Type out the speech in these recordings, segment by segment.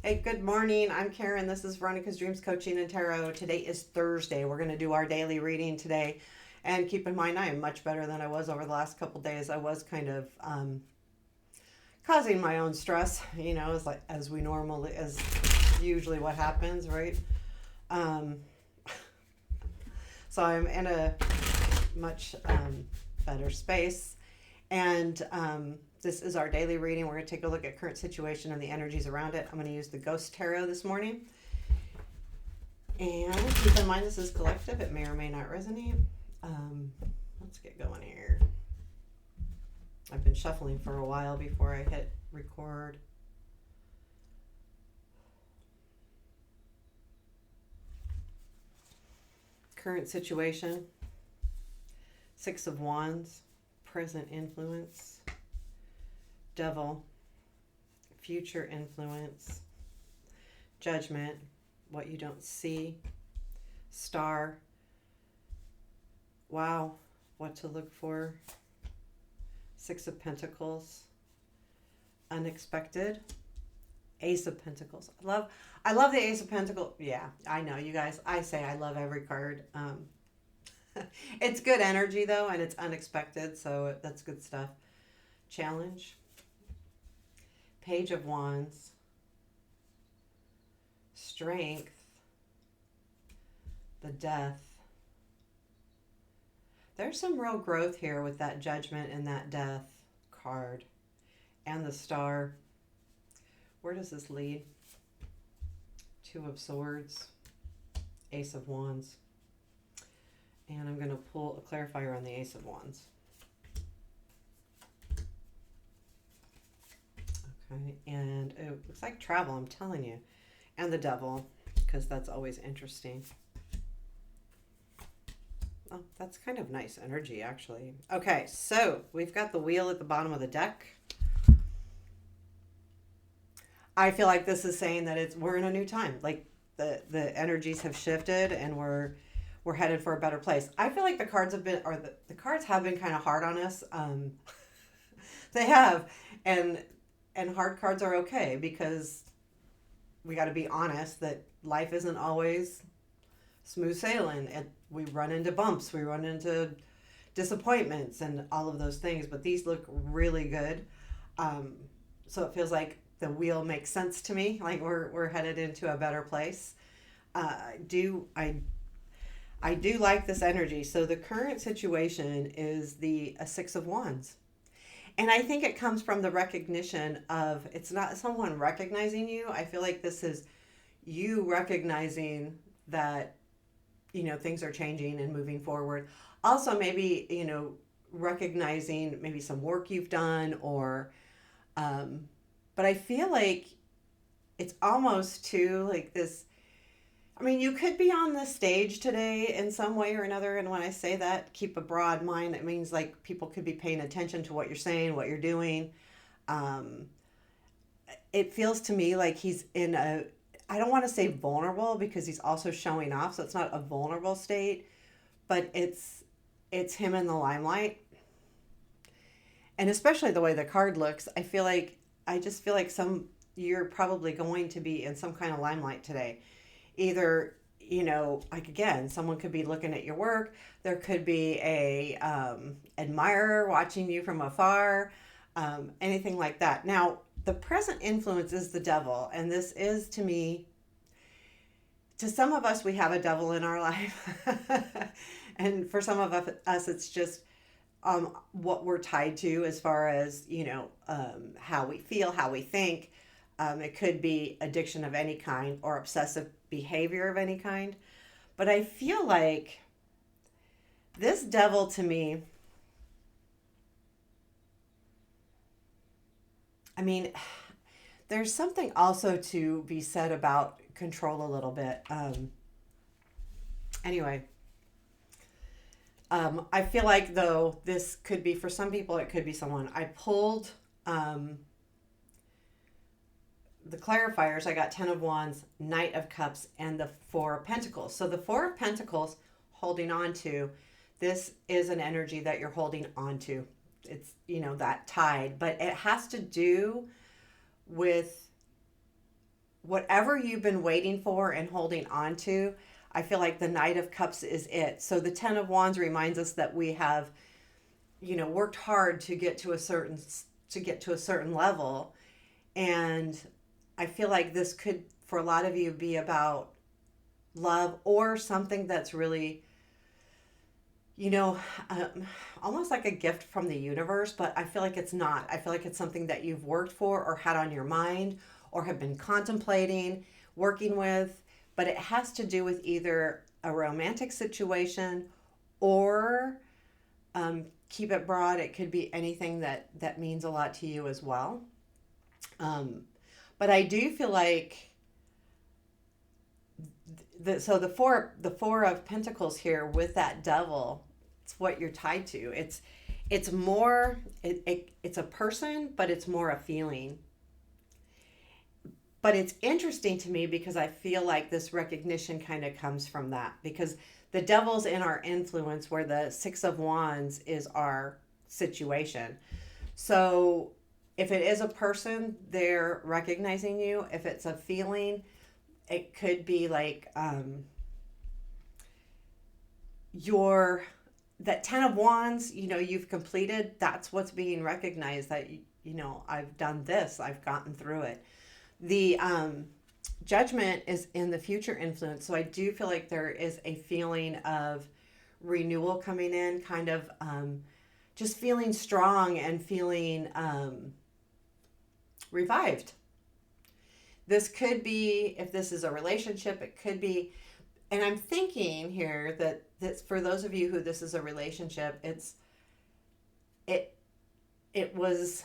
Hey, good morning. I'm Karen. This is Veronica's Dreams Coaching and Tarot. Today is Thursday. We're going to do our daily reading today. And keep in mind, I am much better than I was over the last couple days. I was kind of causing my own stress, as we normally, as usually what happens, right? Um, so I'm in a much better space. And this is our daily reading. We're going to take a look at current situation and the energies around it. I'm going to use the Ghost Tarot this morning. And keep in mind, this is collective. It may or may not resonate. Let's get going here. I've been shuffling for a while before I hit record. Current situation. Six of Wands. Present influence. Devil. Future influence. Judgment. What you don't see. Star. Wow. What to look for. Six of Pentacles. Unexpected. Ace of Pentacles. I love the Ace of Pentacles. Yeah, I know, you guys. I say I love every card. It's good energy though, and it's unexpected, so that's good stuff. Challenge. Page of Wands. Strength. The Death. There's some real growth here with that Judgment and that Death card. And the Star. Where does this lead? Two of Swords. Ace of Wands. And I'm going to pull a clarifier on the Ace of Wands. Okay, and it looks like travel, I'm telling you. And the Devil, because that's always interesting. Oh, that's kind of nice energy, actually. Okay, so we've got the wheel at the bottom of the deck. I feel like this is saying that we're in a new time. Like the energies have shifted and we're headed for a better place. I feel like the cards have been, or the cards have been kind of hard on us. They have, and hard cards are okay because we got to be honest that life isn't always smooth sailing. We run into bumps, we run into disappointments and all of those things, but these look really good. So it feels like the wheel makes sense to me. Like we're headed into a better place. I do like this energy. So the current situation is the Six of Wands. And I think it comes from the recognition of, it's not someone recognizing you. I feel like this is you recognizing that, things are changing and moving forward. Also, maybe, recognizing maybe some work you've done or, but I feel like it's almost too like this. I mean, you could be on the stage today in some way or another. And when I say that, keep a broad mind. It means like people could be paying attention to what you're saying, what you're doing. It feels to me like he's in I don't want to say vulnerable because he's also showing off. So it's not a vulnerable state, but it's him in the limelight. And especially the way the card looks, I just feel like you're probably going to be in some kind of limelight today. Either, like again, someone could be looking at your work. There could be a admirer watching you from afar, anything like that. Now, the present influence is the Devil, and this is, to me, to some of us, we have a devil in our life, and for some of us, it's just what we're tied to as far as how we feel, how we think. It could be addiction of any kind or obsessive behavior of any kind. But I feel like this devil to me, I mean, there's something also to be said about control a little bit. Anyway, I feel like though this could be for some people, it could be someone. I pulled the clarifiers. I got 10 of Wands, Knight of Cups, and the Four of Pentacles. So the Four of Pentacles, holding on to, this is an energy that you're holding on to. It's, that tide, but it has to do with whatever you've been waiting for and holding on to, I feel like the Knight of Cups is it. So the Ten of Wands reminds us that we have, worked hard to get to a certain level. And I feel like this could, for a lot of you, be about love or something that's really, you know, almost like a gift from the universe, but I feel like it's not. I feel like it's something that you've worked for or had on your mind or have been contemplating working with, but it has to do with either a romantic situation or, keep it broad, it could be anything that means a lot to you as well. Um, but I do feel like the four of Pentacles here with that Devil, it's what you're tied to. It's more it's a person, but it's more a feeling. But it's interesting to me because I feel like this recognition kind of comes from that, because the Devil's in our influence, where the Six of Wands is our situation. So if it is a person, they're recognizing you. If it's a feeling, it could be like, your that Ten of Wands, you've completed. That's what's being recognized, that I've done this, I've gotten through it. The Judgment is in the future influence, so I do feel like there is a feeling of renewal coming in, kind of, just feeling strong and feeling, revived. This could be, if this is a relationship, it could be, and I'm thinking here that for those of you who this is a relationship, it was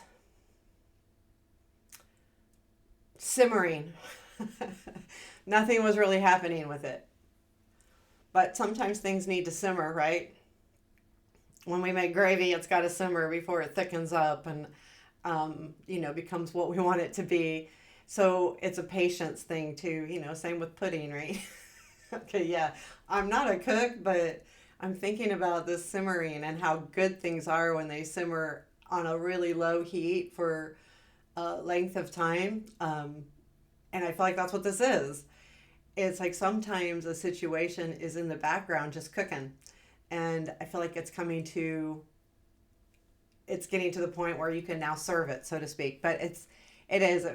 simmering. Nothing was really happening with it. But sometimes things need to simmer, right? When we make gravy, it's got to simmer before it thickens up and, becomes what we want it to be. So it's a patience thing too, same with pudding, right? Okay, yeah. I'm not a cook, but I'm thinking about this simmering and how good things are when they simmer on a really low heat for a length of time. And I feel like that's what this is. It's like sometimes a situation is in the background just cooking. And I feel like it's getting to the point where you can now serve it, so to speak. But it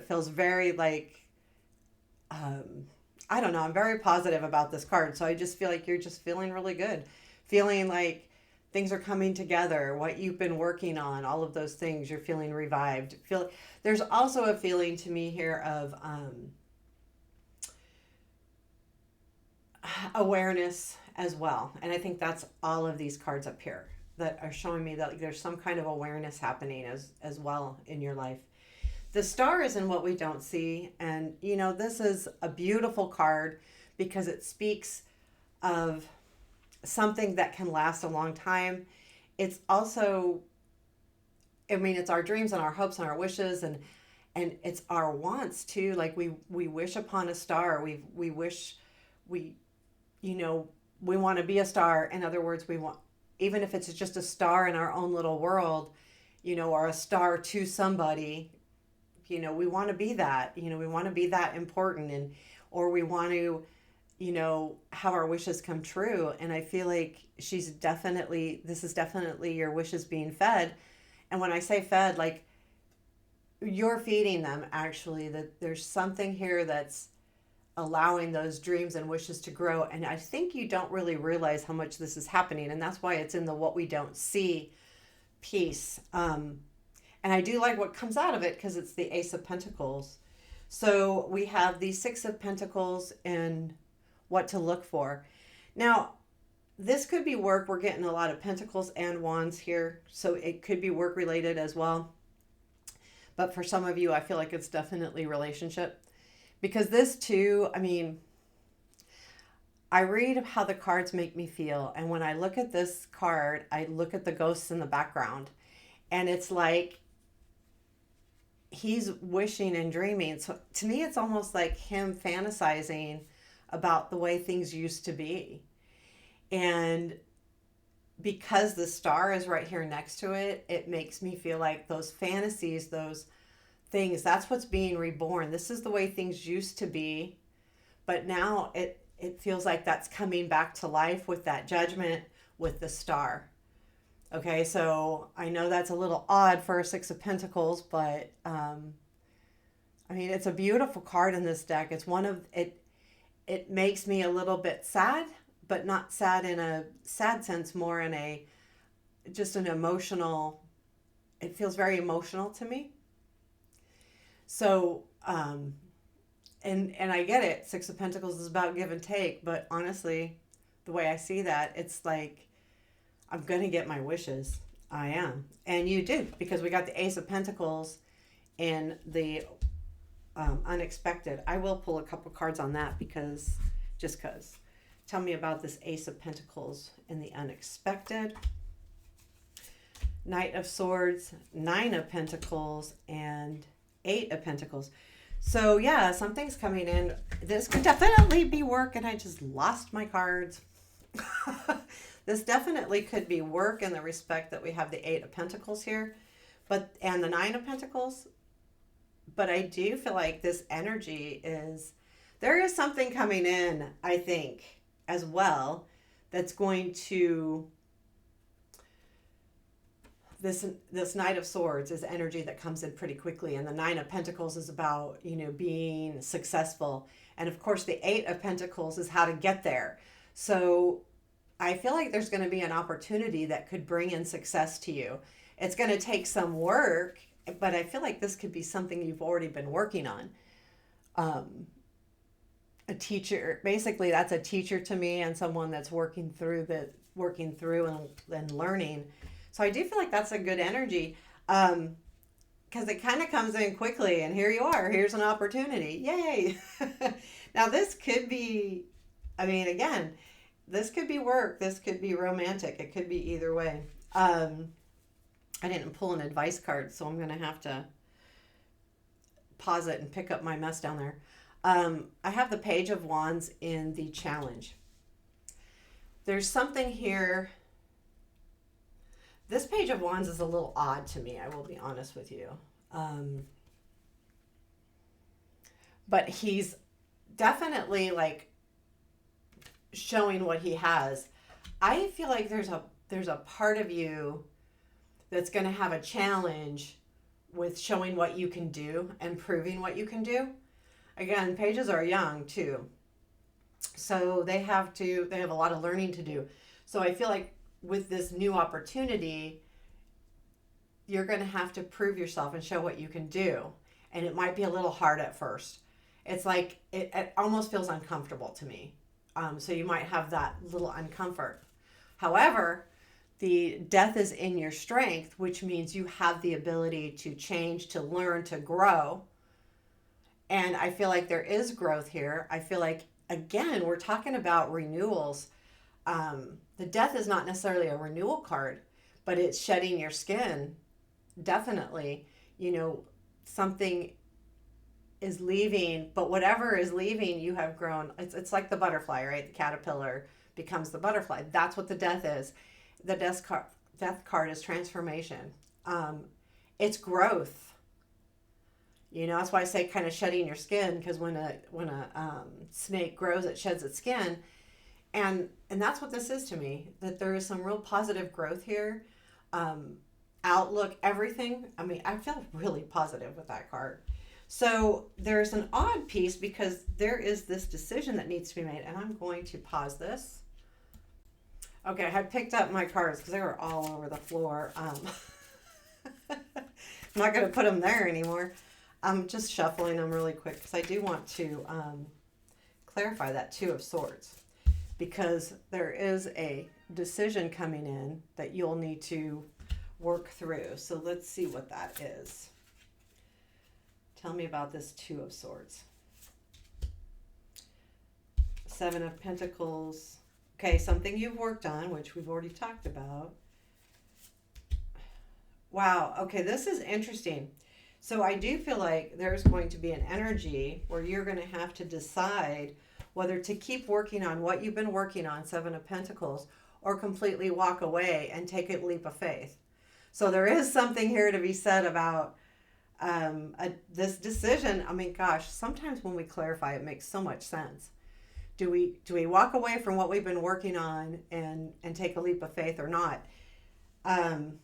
feels very like, I don't know, I'm very positive about this card. So I just feel like you're just feeling really good. Feeling like things are coming together, what you've been working on, all of those things, you're feeling revived. There's also a feeling to me here of, awareness as well. And I think that's all of these cards up here that are showing me that there's some kind of awareness happening as well in your life. The Star is in what we don't see. And, this is a beautiful card because it speaks of something that can last a long time. It's also, it's our dreams and our hopes and our wishes, and it's our wants too. Like we wish upon a star. We wish we want to be a star. In other words, we want, even if it's just a star in our own little world, or a star to somebody, we want to be that, we want to be that important, or we want to, have our wishes come true. And I feel like this is definitely your wishes being fed. And when I say fed, like, you're feeding them, actually, that there's something here that's allowing those dreams and wishes to grow. And I think you don't really realize how much this is happening. And that's why it's in the what we don't see piece. And I do like what comes out of it because it's the Ace of Pentacles. So we have the Six of Pentacles and what to look for. Now, this could be work. We're getting a lot of Pentacles and Wands here. So it could be work related as well. But for some of you, I feel like it's definitely relationship. Because this too, I read how the cards make me feel. And when I look at this card, I look at the ghosts in the background. And it's like he's wishing and dreaming. So to me, it's almost like him fantasizing about the way things used to be. And because the star is right here next to it, it makes me feel like those fantasies, those things. That's what's being reborn. This is the way things used to be, but now it feels like that's coming back to life with that judgment with the star. Okay, so I know that's a little odd for a Six of Pentacles, but I mean, it's a beautiful card in this deck. It's one of it. It makes me a little bit sad, but not sad in a sad sense, more in a just an emotional. It feels very emotional to me. So, and I get it. Six of Pentacles is about give and take, but honestly, the way I see that, it's like I'm gonna get my wishes. I am, and you do, because we got the Ace of Pentacles in the unexpected. I will pull a couple cards on that because, just because. Tell me about this Ace of Pentacles in the unexpected. Knight of Swords, Nine of Pentacles, and Eight of Pentacles. So yeah, something's coming in. This could definitely be work, and I just lost my cards. This definitely could be work in the respect that we have the Eight of Pentacles here, and the Nine of Pentacles. But I do feel like this energy there is something coming in, I think, as well, that's going to, this Knight of Swords is energy that comes in pretty quickly, and the Nine of Pentacles is about, being successful. And of course, the Eight of Pentacles is how to get there. So I feel like there's going to be an opportunity that could bring in success to you. It's going to take some work, but I feel like this could be something you've already been working on. A teacher, basically, that's a teacher to me, and someone that's working through and learning. So I do feel like that's a good energy, because it kind of comes in quickly, and here you are. Here's an opportunity. Yay! Now this could be, again, this could be work. This could be romantic. It could be either way. I didn't pull an advice card, so I'm going to have to pause it and pick up my mess down there. I have the Page of Wands in the challenge. There's something here. This Page of Wands is a little odd to me, I will be honest with you. But he's definitely like showing what he has. I feel like there's a part of you that's going to have a challenge with showing what you can do and proving what you can do. Again, pages are young too. So they have a lot of learning to do. So I feel like with this new opportunity, you're going to have to prove yourself and show what you can do. And it might be a little hard at first. It's like, it almost feels uncomfortable to me. So you might have that little uncomfort. However, the death is in your strength, which means you have the ability to change, to learn, to grow. And I feel like there is growth here. I feel like, again, we're talking about renewals. The death is not necessarily a renewal card, but it's shedding your skin. Definitely, something is leaving, but whatever is leaving, you have grown. It's like the butterfly, right? The caterpillar becomes the butterfly. That's what the death is. The death card is transformation. It's growth. That's why I say kind of shedding your skin, because when a snake grows, it sheds its skin. And that's what this is to me, that there is some real positive growth here. Outlook, everything. I feel really positive with that card. So there's an odd piece, because there is this decision that needs to be made, and I'm going to pause this. Okay, I had picked up my cards because they were all over the floor. I'm not going to put them there anymore. I'm just shuffling them really quick because I do want to clarify that Two of Swords, because there is a decision coming in that you'll need to work through. So let's see what that is. Tell me about this Two of Swords. Seven of Pentacles. Okay, something you've worked on, which we've already talked about. Wow, okay, this is interesting. So I do feel like there's going to be an energy where you're going to have to decide whether to keep working on what you've been working on, Seven of Pentacles, or completely walk away and take a leap of faith. So there is something here to be said about This decision, I mean, gosh, sometimes when we clarify, it makes so much sense. Do we walk away from what we've been working on and take a leap of faith or not? Um,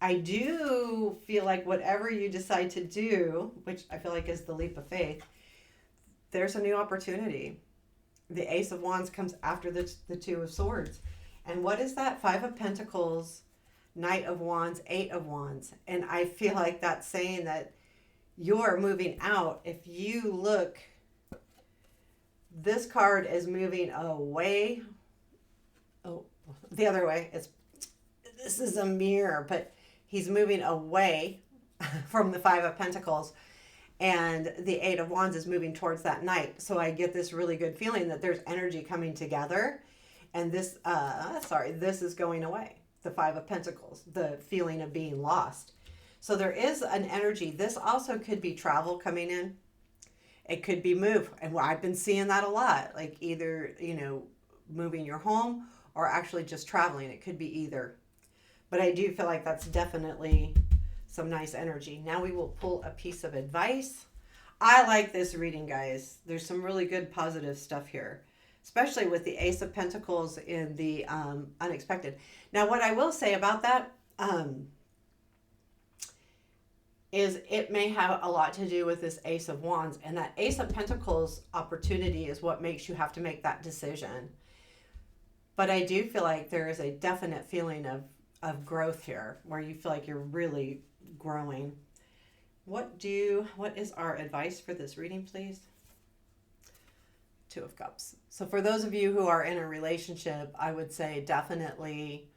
I do feel like whatever you decide to do, which I feel like is the leap of faith, there's a new opportunity. The Ace of Wands comes after the Two of Swords. And what is that? Five of Pentacles, Knight of Wands, Eight of Wands. And I feel like that's saying that you're moving out. If you look, this card is moving away. Oh, the other way. This is a mirror, but he's moving away from the Five of Pentacles. And the Eight of Wands is moving towards that Knight. So I get this really good feeling that there's energy coming together. And this is going away. The Five of Pentacles, the feeling of being lost. So there is an energy. This also could be travel coming in. It could be move. And I've been seeing that a lot. Like either, moving your home or actually just traveling. It could be either. But I do feel like that's definitely some nice energy. Now we will pull a piece of advice. I like this reading, guys. There's some really good positive stuff here, especially with the Ace of Pentacles in the unexpected. Now, what I will say about that is it may have a lot to do with this Ace of Wands, and that Ace of Pentacles opportunity is what makes you have to make that decision. But I do feel like there is a definite feeling of growth here, where you feel like you're really growing. What is our advice for this reading, please? Two of Cups. So for those of you who are in a relationship, I would say definitely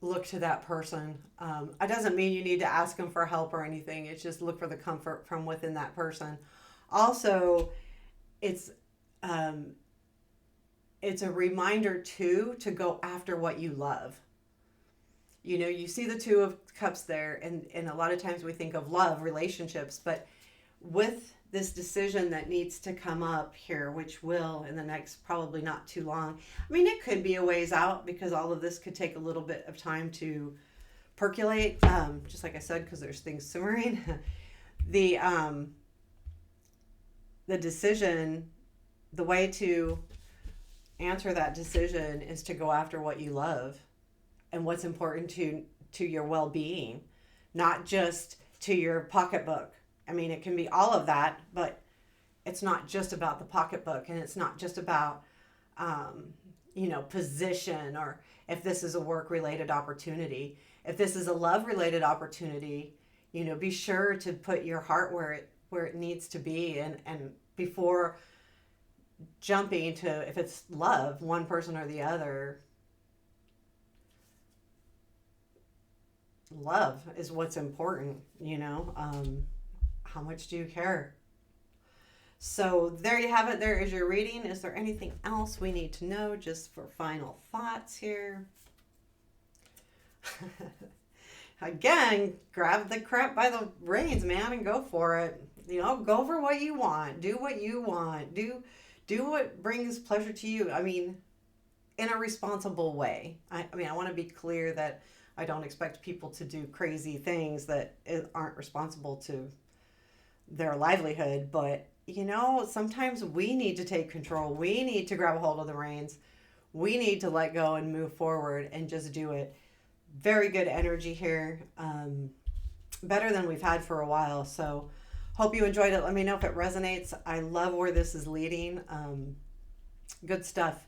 look to that person. It doesn't mean you need to ask them for help or anything. It's just look for the comfort from within that person. Also, it's a reminder too to go after what you love. You see the Two of Cups there, and a lot of times we think of love, relationships, but with this decision that needs to come up here, which will in the next probably not too long. I mean, it could be a ways out because all of this could take a little bit of time to percolate, just like I said, because there's things simmering. The decision, the way to answer that decision is to go after what you love and what's important to your well-being, not just to your pocketbook. I mean, it can be all of that, but it's not just about the pocketbook, and it's not just about, position, or if this is a work-related opportunity. If this is a love-related opportunity, be sure to put your heart where it needs to be, and before jumping to, if it's love, one person or the other, love is what's important, how much do you care? So there you have it. There is your reading. Is there anything else we need to know just for final thoughts here? Again, grab the crap by the reins, man, and go for it. Go for what you want. Do what you want. Do what brings pleasure to you. I mean, in a responsible way. I want to be clear that I don't expect people to do crazy things that aren't responsible to their livelihood. But, sometimes we need to take control. We need to grab a hold of the reins. We need to let go and move forward and just do it. Very good energy here. Better than we've had for a while. So hope you enjoyed it. Let me know if it resonates. I love where this is leading. Good stuff.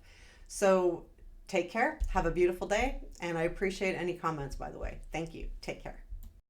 So take care. Have a beautiful day. And I appreciate any comments, by the way. Thank you. Take care.